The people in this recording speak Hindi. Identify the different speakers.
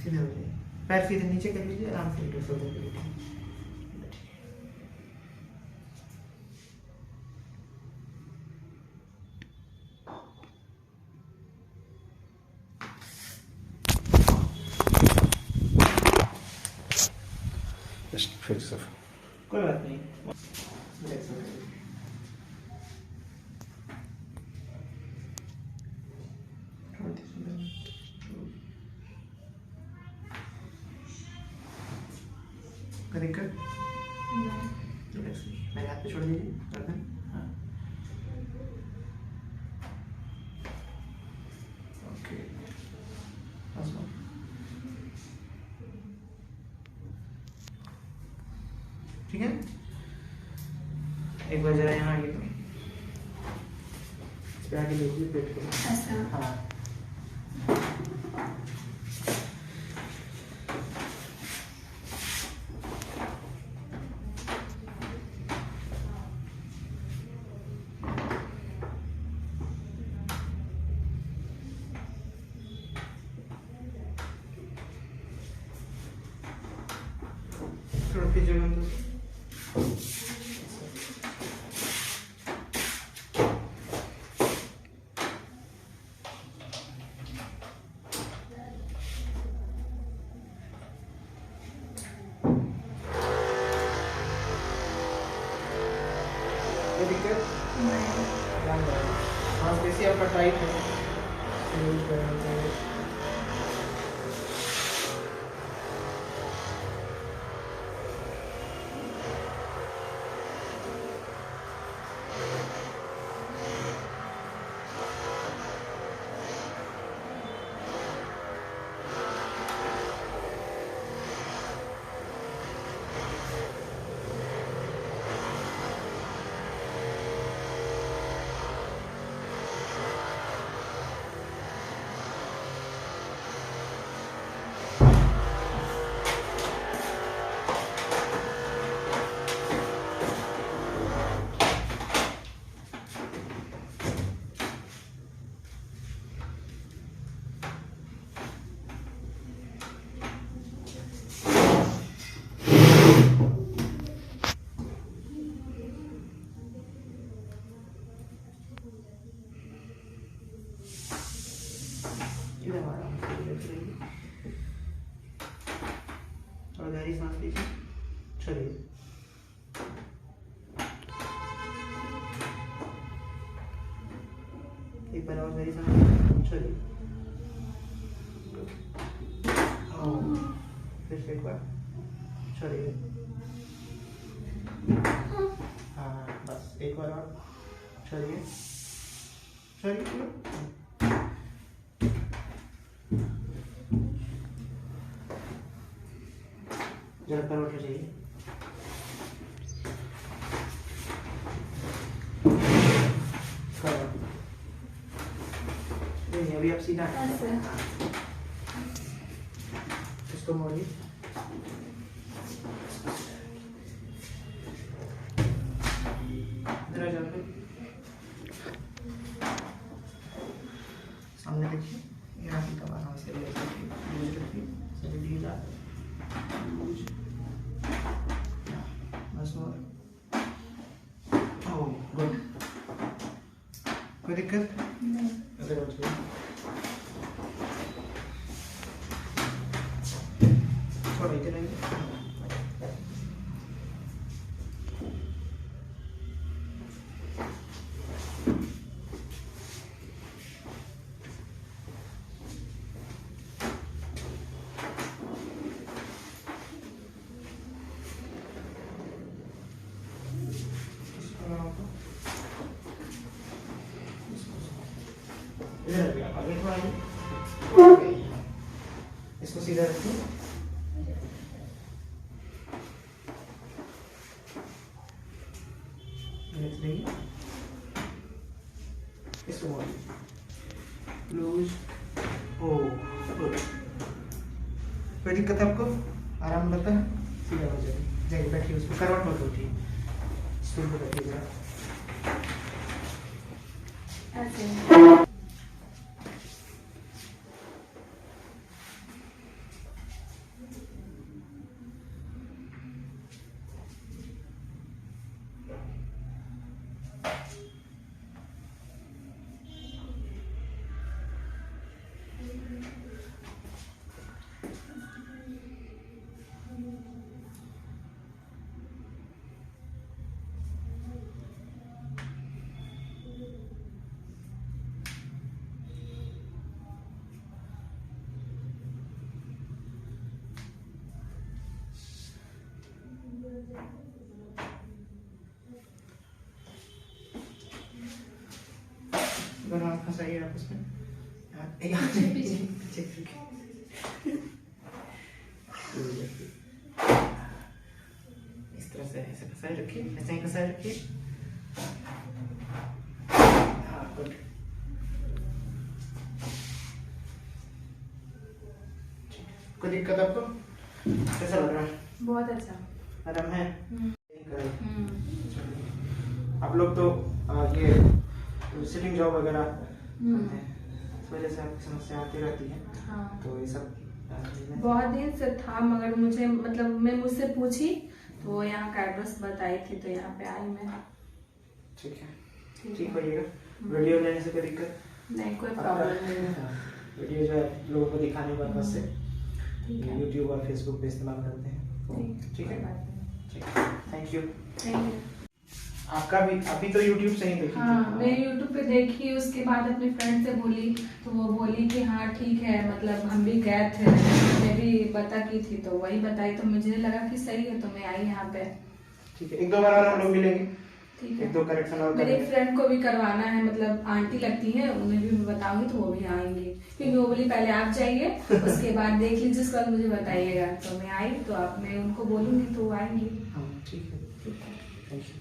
Speaker 1: सीधे हो जाइए, पैर सीधे नीचे कर लीजिए, आराम से लेटे सोते हुए लेटे।
Speaker 2: फिर से
Speaker 1: कोई बात नहीं, रिलैक्स हो जाइए। कोई दिक्कत? रिलैक्स, मेरे हाथ पे छोड़ दीजिए गर्दन। हाँ, ओके, बस बस। ठीक है, एक बार जरा यहाँ आइए, तो इस पे आके लीजिए पेट को।
Speaker 3: ऐसा
Speaker 1: हाँ, थोड़ा पीछे हो तो। कोई दिक्कत? मांसपेशी आपका टाइट है, यूज करना चाहिए। इधर आराम से रिलैक्स रहिए, और गहरी सांस लीजिए, छोड़िए। एक बार और गहरी सांस लीजिए, छोड़िए। फिर से एक बार, छोड़िए। हाँ, बस एक बार और, छोड़िए, छोड़िए। जरा करवट हो जाइए, करवट नहीं, अभी आप सीधा इसको मोड़िए, जरा जाकर सामने देखिए, यहाँ की कमान हम से यूज रखिए, सभी ढीला, बस और, ओह गुड, कोई दिक्कत? अगर हो जाए थोड़ा इधर आइए। इधर रखिए, आगे थोड़ा आइए, इसको सीधा रखिए, रिलैक्स रहिए, इसको मोड़िए, लूज, ओ गुड। कोई दिक्कत है आपको? आराम लगता है? सीधा हो जाइए, जाइए बैठिए, उसको करवट मत उठिए, स्टूल पर बैठिए जरा। दोनों हाथ फंसाइए आपस में।
Speaker 3: पीछे पीछे।
Speaker 1: इस तरह से ऐसे फंसाए रखिए, ऐसे ही फंसाए रखिए। हाँ गुड। कोई दिक्कत आपको? कैसा लग रहा है?
Speaker 3: बहुत अच्छा।
Speaker 1: आराम है?
Speaker 3: हम्म।
Speaker 1: आप लोग तो ये सिटिंग जॉब वगैरह करते हैं, इस वजह से आपकी समस्या आती रहती है।
Speaker 3: हाँ।
Speaker 1: तो ये सब
Speaker 3: बहुत दिन से था, मगर मुझे मतलब मैं मुझसे पूछी तो वो यहाँ का एड्रेस बताई थी, तो यहाँ पे आई मैं।
Speaker 1: ठीक है, ठीक होइएगा। वीडियो लेने से कोई दिक्कत
Speaker 3: नहीं, कोई प्रॉब्लम नहीं है।
Speaker 1: वीडियो जो है लोगों को दिखाने पर्पज से
Speaker 3: ठीक है।
Speaker 1: यूट्यूब और फेसबुक पे इस्तेमाल करते हैं। ठीक है, ठीक है, थैंक यू।
Speaker 3: Thank you.
Speaker 1: आपका भी अभी तो यूट्यूब से ही देखी
Speaker 3: हाँ,
Speaker 1: थी।
Speaker 3: मैं यूट्यूब पे देखी, उसके बाद अपने फ्रेंड से बोली तो वो बोली कि हाँ ठीक है, मतलब हम भी गए थे, मैं भी बता की थी तो वही बताई, तो मुझे लगा कि सही है तो मैं आई यहाँ पे।
Speaker 1: ठीक है, एक दो बार और हम लोग मिलेंगे,
Speaker 3: ठीक
Speaker 1: एक दो करेक्शन और
Speaker 3: मेरे
Speaker 1: करेंगे।
Speaker 3: फ्रेंड को भी करवाना है, मतलब आंटी लगती है, उन्हें भी मैं बताऊंगी तो वो भी आएंगी, क्योंकि वो बोली पहले आप जाइए उसके बाद देख लीजिए, उसके बाद मुझे बताइएगा। तो मैं आई तो आप मैं उनको बोलूंगी तो वो आएंगी।
Speaker 1: हाँ ठीक है,
Speaker 3: ठीक है।
Speaker 1: Thank you.